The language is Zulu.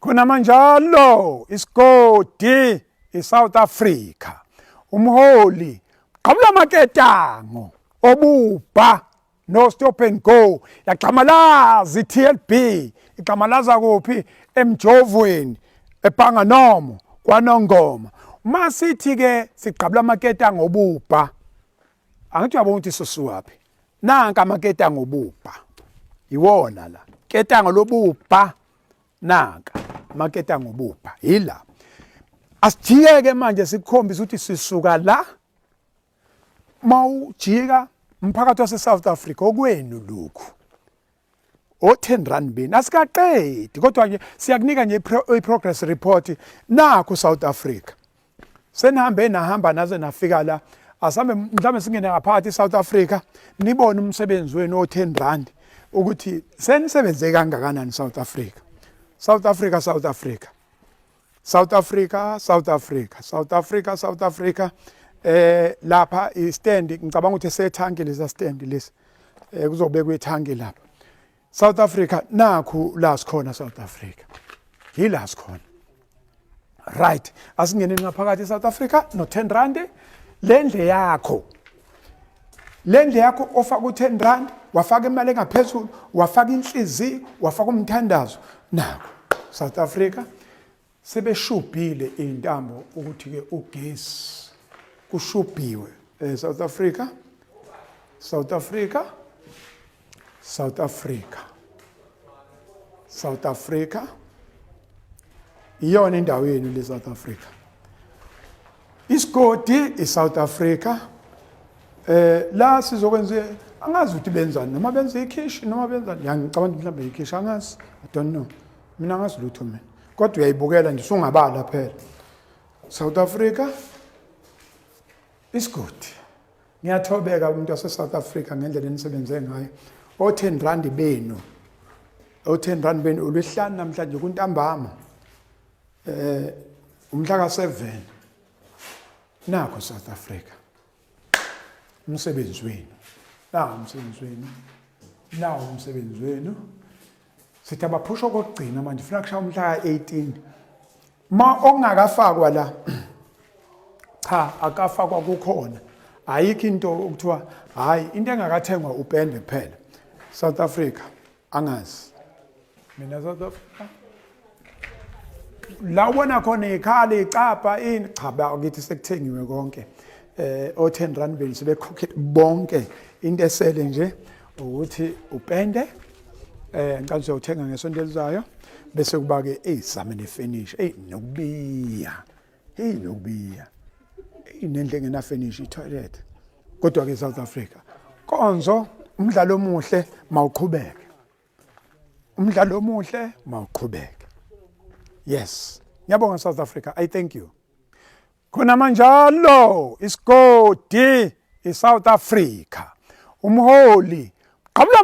Khona manjalo isigodi iSouth Africa. Umholi qabula amaketango obupha no stop and go yaxhamalaza iTLB ixhamalaza kuphi emjovweni ePhanganomo kwaNongoma. Uma sithi ke siqabula amaketango obupha angithi uyabona ukuthi sosuwaphi nanka amaketango obupha iwona la ketango lobupha nanka amaketango obupha yila asijike manje sikukhombisa ukuthi sisuka la mawujika umphakathi wase South Africa okwenu lokhu o10 bini asikaqedi kodwa nje siyakunika nje iprogress report nakho South Africa senihambe nahamba naze nafika la asambe mhlawumbe singene ngaphakathi South Africa nibone umsebenzi wenu o10 ukuthi senisebenze kangakanani South Africa. South Africa, South Africa. South Africa, South Africa. South Africa, South Africa. Lapha istand ngicabanga ukuthi sethangi lesa stand lesi. Kuzobekwe ithangi lapha. South Africa nakho la sikhona South Africa. Yila sikhona. Right. Asingene ngaphakathi South Africa no 10 rand lendle yakho. Lendle yakho ofaka u10 rand wafaka imali engaphezulu wafaka inhliziyo wafaka umthandazo nakho South Africa sebeshubhile intambo ukuthi ke ugesi kushubhiwe South Africa South Africa South Africa South Africa iyona indawo yenu le South Africa isigodi iSouth Africa la sizokwenza angazi ukuthi benzani noma benza ikhishi noma benzani ngicabanga mhlawumbe ikhishi angazi I don't know mina angazi lutho mina kodwa uyayibukela nje sungabala phela South Africa is good ngiyathobeka umuntu wase South Africa ngendlela enisebenze ngayo o10 rand benu o10 rand benu ulwehlanu namhlanje kuntambama umhla ka7 nakho South Africa umsebenzi wenu nawo umsebenzi wenu sithi abaphusha kokugcina manje ufuna kushaya umhla ka18 ma ongakafakwa la cha akafakwa kukhona ayikho into ukuthiwa hayi into engakathengwa upende kuphela South Africa angazi mina South Africa la ubona khona ikhali icapha ini cha bakithi sekuthengiwe konke o10 rand beni sebekhokhe bonke into esele nje ukuthi upende ngicela uzothenga ngesonto elizayo bese kuba ke izame nefinish nokubiya inendle engena finish itoilet kodwa ke South Africa konzo umdlalo omuhle mawuqhubeke yes ngiyabonga South Africa I thank you khona manjalo isigodi iSouth Africa umholi qabula